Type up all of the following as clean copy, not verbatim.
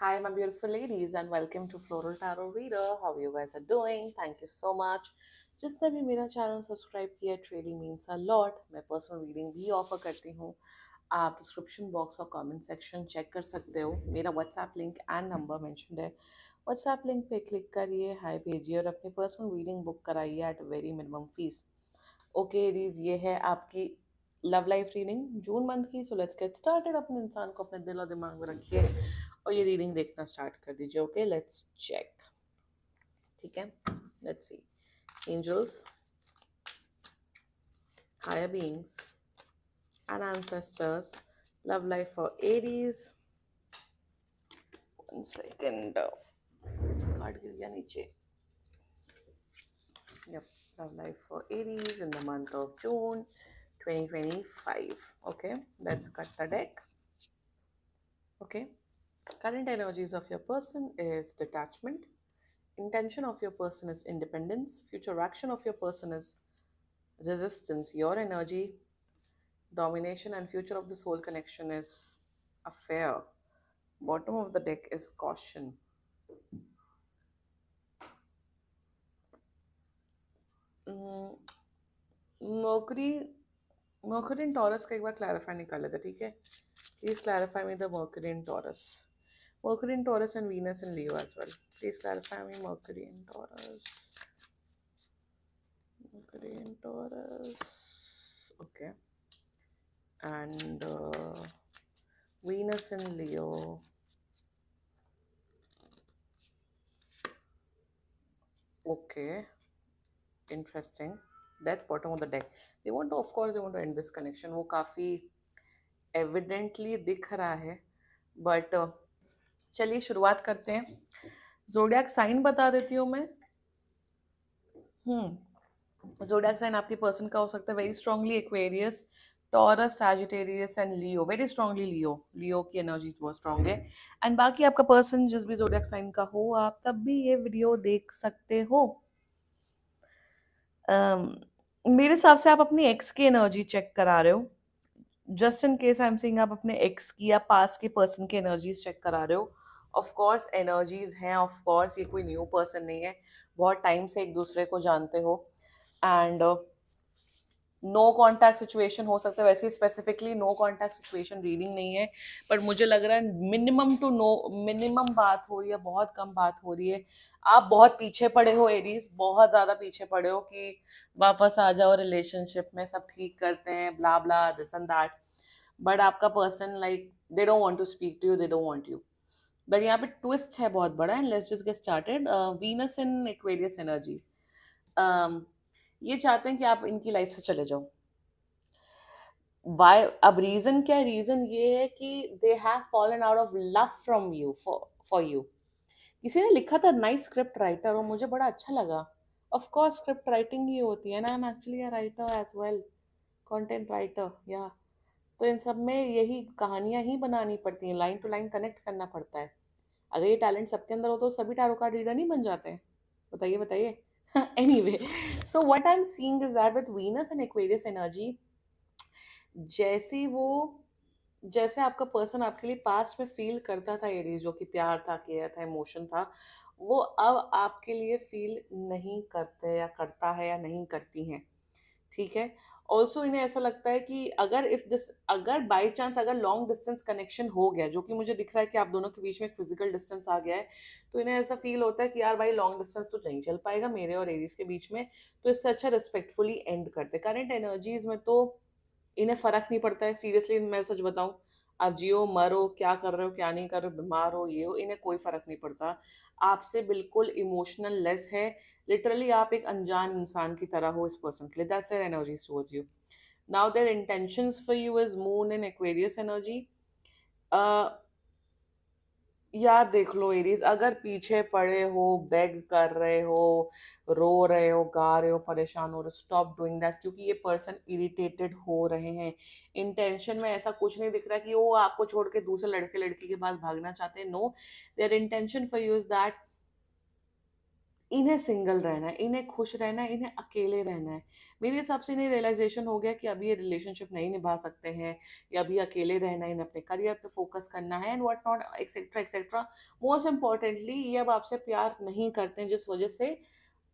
Hi, my beautiful ladies, and welcome to Floral Tarot Reader. How you guys are doing? Thank you so much. जिसने भी मेरा channel subscribe किया it really means a lot. मैं personal reading भी offer करती हूँ. आप description box और कमेंट सेक्शन चेक कर सकते हो. मेरा WhatsApp link and number mentioned है. व्हाट्सएप लिंक पे क्लिक करिए, हाय भेजिए और अपनी पर्सनल रीडिंग बुक कराइए at very minimum fees. Okay रीज, ये है आपकी love life reading June month की. So let's get started. अपने इंसान को अपने दिल और दिमाग में रखिए और ये रीडिंग देखना स्टार्ट कर दीजिए. Okay let's check. ठीक है, let's see. Angels, higher beings and ancestors, love life for Aries. 1 second, card गिर गया नीचे. Yep, love life for Aries in the month of June 2025. Okay, let's cut the deck. Okay, current energies of your person is detachment. Intention of your person is independence. Future action of your person is resistance. Your energy, domination, and future of the soul connection is affair. Bottom of the deck is caution. Mercury in Taurus का एक बार clarify निकाल लेते. ठीक है, please clarify me the Mercury in Taurus. Mercury in Taurus and Venus in Leo as well. Please clarify me Mercury in Taurus. Mercury in Taurus. Okay. And Venus in Leo. Okay. Interesting. Death, bottom of the deck. They want to, of course, they want to end this connection. वो काफी evidently दिख रहा है. But चलिए शुरुआत करते हैं. जोडियाक sign बता देती हूँ मैं. जोडियाक साइन आपकी पर्सन का हो सकता है very strongly Aquarius, Taurus, Sagittarius and Leo. Very strongly Leo की एनर्जीज बहुत स्ट्रांग है. एंड बाकी आपका पर्सन जिस भी जोडियाक साइन का हो, आप तब भी ये वीडियो देख सकते हो. मेरे हिसाब से आप अपनी एक्स की एनर्जी चेक करा रहे हो. Just in case I am saying आप अपने एक्स की या पास के पर्सन की एनर्जीज चेक करा रहे हो. ऑफ कोर्स एनर्जीज हैं, ऑफ कोर्स ये कोई न्यू पर्सन नहीं है. बहुत टाइम से एक दूसरे को जानते हो. एंड नो कॉन्टैक्ट सिचुएशन हो सकता है. वैसे specifically no contact situation reading नहीं है, पर मुझे लग रहा है मिनिमम बात हो रही है, बहुत कम बात हो रही है. आप बहुत पीछे पड़े हो एरीज, बहुत ज़्यादा पीछे पड़े हो कि वापस आ जाओ रिलेशनशिप में, सब ठीक करते हैं, blah blah this and that. But आपका person like they don't want to speak to you, they don't want you. But यहाँ पे ट्विस्ट है बहुत बड़ा. And let's just get started. Venus in Aquarius energy. ये चाहते हैं कि आप इनकी लाइफ से चले जाओ. वाई? अब रीजन क्या है? रीजन ये है कि they have fallen out of love from you, for you. किसी ने लिखा था नाइस स्क्रिप्ट राइटर, और मुझे बड़ा अच्छा लगा. ऑफ कोर्स स्क्रिप्ट राइटिंग ही होती है ना. I am actually a writer as well, content writer. या तो इन सब में यही कहानियां ही बनानी पड़ती हैं, लाइन टू लाइन कनेक्ट करना पड़ता है. अगर ये टैलेंट सबके अंदर हो तो सभी टैरो कार्ड रीडर नहीं बन जाते हैं? बताइए बताइए. Anyway, so what I am seeing is that with Venus and Aquarius energy, जैसे आपका पर्सन आपके लिए पास्ट में फील करता था एरीज, जो कि प्यार था, केयर था, इमोशन था, वो अब आपके लिए फील नहीं करते या करता है या नहीं करती हैं. ठीक है. ऑल्सो इन्हें ऐसा लगता है कि अगर बाई चांस अगर लॉन्ग डिस्टेंस कनेक्शन हो गया, जो कि मुझे दिख रहा है कि आप दोनों के बीच में एक फिजिकल डिस्टेंस आ गया है, तो इन्हें ऐसा फील होता है कि यार भाई लॉन्ग डिस्टेंस तो नहीं चल पाएगा मेरे और एरीज के बीच में, तो इससे अच्छा रिस्पेक्टफुली एंड करते. करंट एनर्जीज में तो इन्हें फर्क नहीं पड़ता है. सीरियसली मैं सच बताऊं, आप जियो मरो, क्या कर रहे हो क्या नहीं कर रहे हो, बीमार हो ये हो, इन्हें कोई फर्क नहीं पड़ता. आपसे बिल्कुल इमोशनल लेस है. लिटरली आप एक अनजान इंसान की तरह हो इस पर्सन के लिए. That's their energies towards you. Now their intentions for you is moon in Aquarius energy. यार देख लो एरीज, अगर पीछे पड़े हो, बेग कर रहे हो, रो रहे हो, गा रहे हो, परेशान हो रहे हो, स्टॉप डूइंग दैट, क्योंकि ये पर्सन इरिटेटेड हो रहे हैं. इंटेंशन में ऐसा कुछ नहीं दिख रहा कि वो आपको छोड़ के दूसरे लड़के लड़की के पास भागना चाहते हैं. No, their intention for you is that इन्हें सिंगल रहना है, इन्हें खुश रहना है, इन्हें अकेले रहना है। मेरे हिसाब से इन्हें रियलाइजेशन हो गया कि अभी ये रिलेशनशिप नहीं निभा सकते हैं, या अभी अकेले रहना है, इन्हें अपने करियर पे फोकस करना है and what not etcetera etcetera. Most importantly ये अब आपसे प्यार नहीं करते हैं, जिस वजह से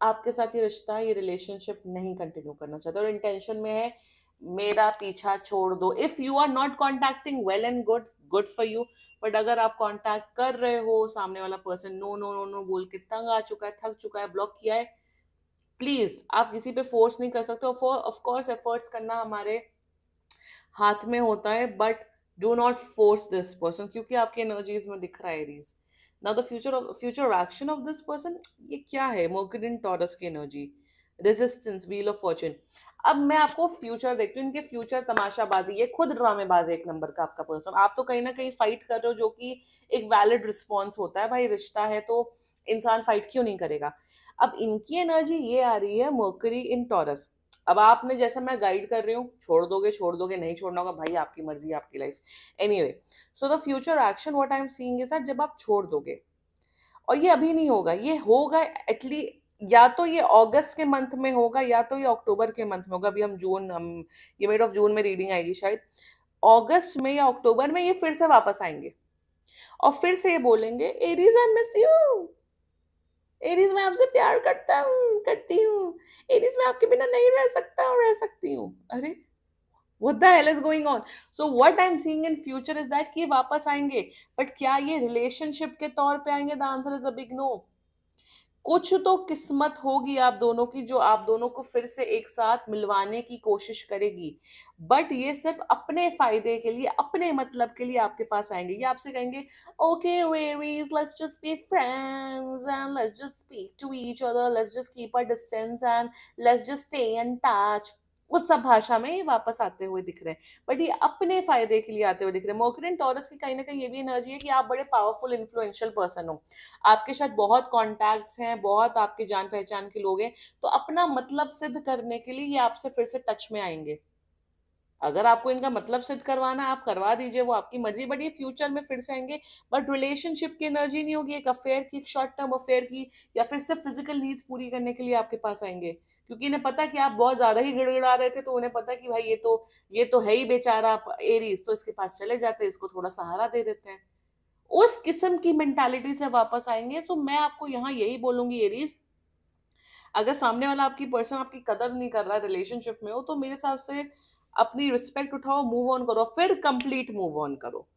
आपके साथ ये रिश्ता, ये रिलेशनशिप नहीं कंटिन्यू करना चाहते, और इंटेंशन में है मेरा पीछा छोड़ दो। If you are not contacting, well and good, good for you. But अगर आप कांटेक्ट कर रहे हो, सामने वाला person no no no no बोल के तंग आ चुका है, थक चुका है, ब्लॉक किया है, प्लीज आप किसी पे फोर्स नहीं कर सकते। ऑफ कोर्स एफर्ट्स करना हमारे हाथ में होता है, but do not force this person, क्योंकि आपकी एनर्जीज में दिख रहा है Aries. Now the future action of this person, ये क्या है? मर्क्यूरी इन टॉरस की energy, resistance, wheel of Fortune. अब मैं आपको फ्यूचर देखती हूँ, इनके फ्यूचर तमाशाबाजी, ये खुद ड्रामेबाज है एक नंबर का आपका पर्सन। आप तो कहीं ना कहीं फाइट कर रहे हो, जो कि एक वैलिड रिस्पॉन्स होता है, भाई रिश्ता है तो इंसान फाइट क्यों नहीं करेगा। अब इनकी एनर्जी ये आ रही है मर्क्यूरी इन टॉरस। अब आपने, जैसा मैं गाइड कर रही हूँ, छोड़ दोगे, नहीं छोड़ना होगा, भाई आपकी मर्जी, आपकी life. Anyway, so the future action what I am seeing is that जब आप छोड़ दोगे, और ये अभी नहीं होगा, ये होगा एटलीस्ट या तो ये अगस्त के मंथ में होगा, या तो ये अक्टूबर के मंथ में होगा। अभी हम जून, हम ये मिड ऑफ जून में रीडिंग आएगी शायद। अगस्त में या अक्टूबर में ये फिर से वापस आएंगे, और फिर से ये बोलेंगे Aries I miss you, Aries मैं आपसे प्यार करती हूँ, एरीज मैं आपके बिना नहीं रह सकता और रह सकती हूँ। अरे what the hell is going on? So what I'm seeing in future is that कि ये वापस आएंगे, बट क्या ये रिलेशनशिप के तौर पे आएंगे? The answer is a big no. कुछ तो किस्मत होगी आप दोनों की, जो आप दोनों को फिर से एक साथ मिलवाने की कोशिश करेगी, बट ये सिर्फ अपने फायदे के लिए, अपने मतलब के लिए आपके पास आएंगे। ये आपसे कहेंगे okay Aries, let's just be friends and let's just speak to each other, let's just keep a distance and let's just stay in touch. उस सब भाषा में ये वापस आते हुए दिख रहे हैं, बट ये अपने फायदे के लिए आते हुए दिख रहे हैं। मर्क्यूरी एंड टॉरस की कहीं ना कहीं ये भी एनर्जी है कि आप बड़े पावरफुल इन्फ्लुएंशियल पर्सन हो, आपके साथ बहुत कॉन्टैक्ट्स हैं, बहुत आपके जान पहचान के लोग हैं, तो अपना मतलब सिद्ध करने के लिए ये आपसे फिर से टच में आएंगे। अगर आपको इनका मतलब सिद्ध करवाना, आप करवा दीजिए, वो आपकी मर्जी, बट ये फ्यूचर में फिर से आएंगे। बट रिलेशनशिप की एनर्जी नहीं होगी, एक अफेयर की, एक शॉर्ट टर्म अफेयर की, या फिर सिर्फ फिजिकल नीड्स पूरी करने के लिए आपके पास आएंगे, क्योंकि इन्हें पता कि आप बहुत ज्यादा ही गिड़गिड़ा रहे थे, तो उन्हें पता कि भाई ये तो है ही बेचारा एरीज, तो इसके पास चले जाते हैं, इसको थोड़ा सहारा दे देते हैं। उस किस्म की मेंटालिटी से वापस आएंगे। तो मैं आपको यहाँ यही बोलूंगी एरीज, अगर सामने वाला आपकी पर्सन आपकी कदर नहीं कर रहा है, रिलेशनशिप में हो, तो मेरे हिसाब से अपनी रिस्पेक्ट उठाओ, मूव ऑन करो, फिर कंप्लीट मूव ऑन करो।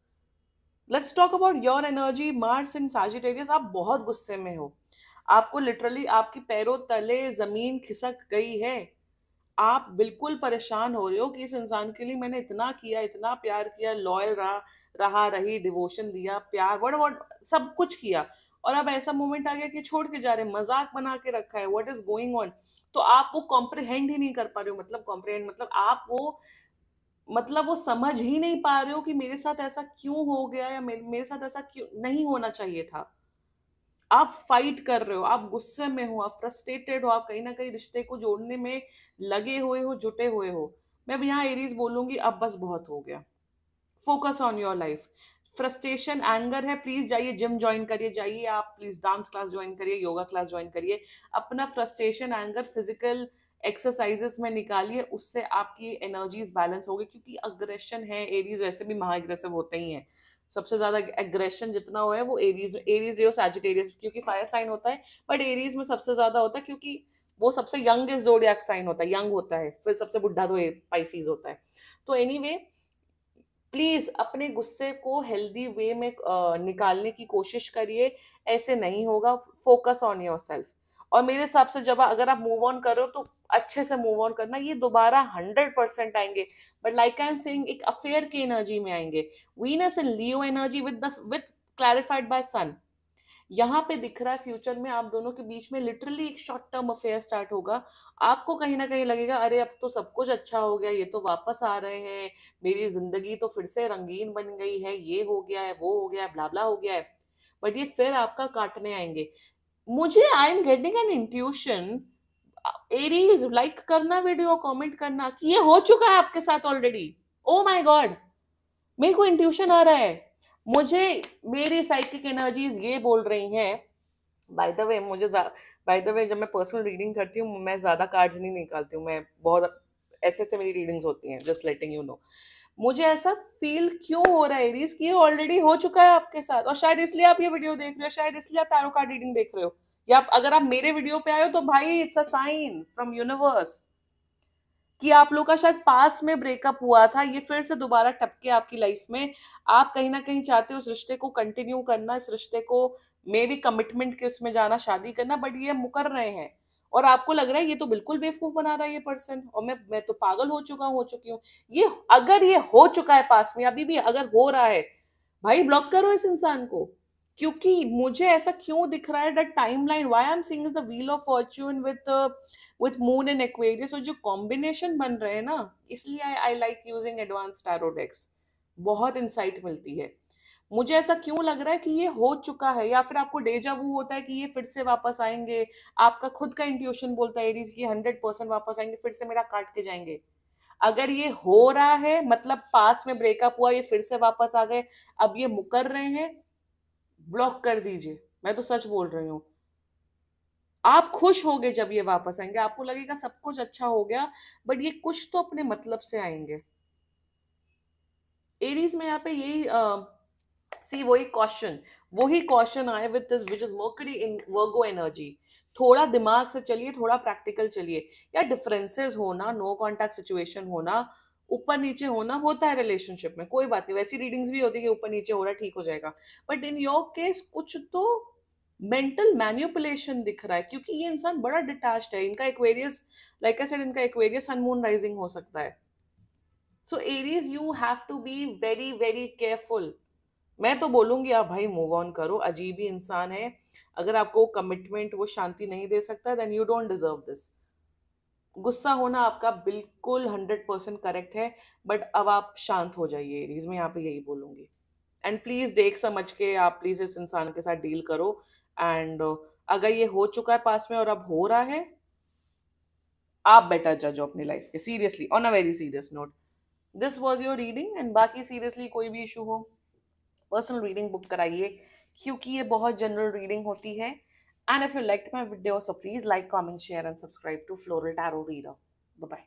Let's talk about your energy, Mars in Sagittarius. आप बहुत गुस्से में हो, आपको लिटरली आपकी पैरों तले जमीन खिसक गई है, आप बिल्कुल परेशान हो रहे हो कि इस इंसान के लिए मैंने इतना किया, इतना प्यार किया, लॉयल रहा रही, डिवोशन दिया, प्यार व्हाट व्हाट सब कुछ किया, और अब ऐसा मोमेंट आ गया कि छोड़ के जा रहे हैं, मजाक बना के रखा है, व्हाट इज गोइंग ऑन। तो आप वो कॉम्प्रिहेंड ही नहीं कर पा रहे हो, मतलब कॉम्प्रिहेंड मतलब आप वो समझ ही नहीं पा रहे हो कि मेरे साथ ऐसा क्यों हो गया, या मेरे साथ ऐसा क्यों नहीं होना चाहिए था। आप फाइट कर रहे हो, आप गुस्से में हो, आप फ्रस्ट्रेटेड हो, आप कहीं ना कहीं रिश्ते को जोड़ने में लगे हुए हो, जुटे हुए हो। मैं अब यहाँ एरीज बोलूंगी अब बस बहुत हो गया, focus on your life. Frustration, anger है, प्लीज जाइए जिम ज्वाइन करिए, जाइए आप प्लीज डांस क्लास ज्वाइन करिए, योगा क्लास ज्वाइन करिए, अपना फ्रस्ट्रेशन, एंगर फिजिकल एक्सरसाइजेस में निकालिए, उससे आपकी एनर्जीज बैलेंस होगी। क्योंकि अग्रेशन है, एरीज वैसे भी महा एग्रेसिव होते ही हैं, सबसे ज्यादा एग्रेशन जितना हुआ है वो एरीज लियो सैजिटेरियस, क्योंकि फायर साइन होता है, बट एरीज में सबसे ज्यादा होता है, क्योंकि वो सबसे यंगेस्ट जोडिएक साइन होता है, यंग होता है, फिर सबसे बुढ़ा तो पाइसीज होता है। तो एनीवे, प्लीज अपने गुस्से को हेल्दी वे में निकालने की कोशिश करिए, ऐसे नहीं होगा। Focus on your self. और मेरे हिसाब से जब अगर आप मूव ऑन करो तो अच्छे से मूव ऑन करना, ये दोबारा 100% आएंगे, but like I am saying एक अफेयर की एनर्जी में आएंगे। Venus in Leo energy with clarified by sun, यहाँ पे दिख रहा है फ्यूचर में आप दोनों के बीच में लिटरली एक शॉर्ट टर्म अफेयर स्टार्ट होगा। आपको कहीं ना कहीं लगेगा अरे अब तो सब कुछ अच्छा हो गया, ये तो वापस आ रहे हैं, मेरी जिंदगी तो फिर से रंगीन बन गई है, ये हो गया है, वो हो गया है, ब्ला ब्ला हो गया है, बट ये फिर आपका काटने आएंगे। मुझे I am getting an intuition, Aries like करना वीडियो, कमेंट करना कि ये हो चुका है आपके साथ ऑलरेडी। ओ माय गॉड, मेरे को इंट्यूशन आ रहा है, मुझे मेरी साइकिक एनर्जीज ये बोल रही हैं by the way by the way जब मैं पर्सनल रीडिंग करती हूँ मैं ज्यादा कार्ड्स नहीं निकालती हूँ, मैं बहुत ऐसे ऐसे मेरी रीडिंग्स होती हैं, जस्ट लेटिंग यू नो। मुझे ऐसा फील क्यों हो रहा है एरीज कि ये ऑलरेडी हो चुका है आपके साथ, और शायद इसलिए आप ये वीडियो देख रहे हो, शायद इसलिए आप टैरो कार्ड रीडिंग देख रहे हो, या अगर आप मेरे वीडियो पे आए हो तो भाई it's a sign from universe कि आप लोग का शायद पास में ब्रेकअप हुआ था, ये फिर से दोबारा टपके आपकी लाइफ में। आप कहीं ना कहीं चाहते हो उस रिश्ते को कंटिन्यू करना, इस रिश्ते को मे भी कमिटमेंट के उसमें जाना, शादी करना, बट ये मुकर रहे हैं। और आपको लग रहा है ये तो बिल्कुल बेवकूफ बना रहा है ये पर्सन, और मैं तो पागल हो चुकी हूँ। ये अगर ये हो चुका है पास में, अभी भी अगर हो रहा है, भाई ब्लॉक करो इस इंसान को। क्योंकि मुझे ऐसा क्यों दिख रहा है that timeline why I am seeing the wheel of fortune with moon in Aquarius, और जो कॉम्बिनेशन बन रहे हैं ना, इसलिए I like using advance tarot decks, बहुत इंसाइट मिलती है। मुझे ऐसा क्यों लग रहा है कि ये हो चुका है, या फिर आपको डेजा वू होता है कि ये फिर से वापस आएंगे। आपका खुद का इंट्यूशन बोलता है एरीज की 100% वापस आएंगे, फिर से मेरा काट के जाएंगे। अगर ये हो रहा है मतलब पास में ब्रेकअप हुआ, ये फिर से वापस आ गए, अब ये मुकर रहे हैं, ब्लॉक कर दीजिए। मैं तो सच बोल रही हूँ। आप खुश होगे जब ये वापस आएंगे, आपको लगेगा सब कुछ अच्छा हो गया, बट ये कुछ तो अपने मतलब से आएंगे। एरीज में यहाँ पे यही सी वही कॉशन आए with this which is mercury in Virgo energy. थोड़ा दिमाग से चलिए, थोड़ा प्रैक्टिकल चलिए। या डिफरेंसेस होना, नो कॉन्टैक्ट सिचुएशन होना, ऊपर नीचे होना होता है रिलेशनशिप में, कोई बात नहीं, वैसी रीडिंग्स भी होती है कि ऊपर नीचे हो रहा है, ठीक हो जाएगा। बट इन योर केस कुछ तो मेंटल मैन्युपुलेशन दिख रहा है, क्योंकि ये इंसान बड़ा डिटैच्ड है। इनका एक्वेरियस, लाइक आई सेड, इनका एक्वेरियस सन मून राइजिंग हो सकता है। So Aries you have to be very very careful. मैं तो बोलूंगी आप भाई मूव ऑन करो, अजीब ही इंसान है। अगर आपको कमिटमेंट वो शांति नहीं दे सकता, then you don't deserve this. गुस्सा होना आपका बिल्कुल 100% करेक्ट है, बट अब आप शांत हो जाइए एरीज, मैं यहाँ पे यही बोलूंगी। एंड प्लीज देख समझ के आप प्लीज इस इंसान के साथ डील करो। एंड अगर ये हो चुका है पास में और अब हो रहा है, आप बेटर जज हो अपनी लाइफ के, seriously, on a very serious note. This was your reading, and बाकी सीरियसली कोई भी इशू हो, पर्सनल रीडिंग बुक कराइए, क्योंकि ये बहुत जनरल रीडिंग होती है। And if you like my video, so please like, comment, share and subscribe to Floral Tarot Reader. Bye bye.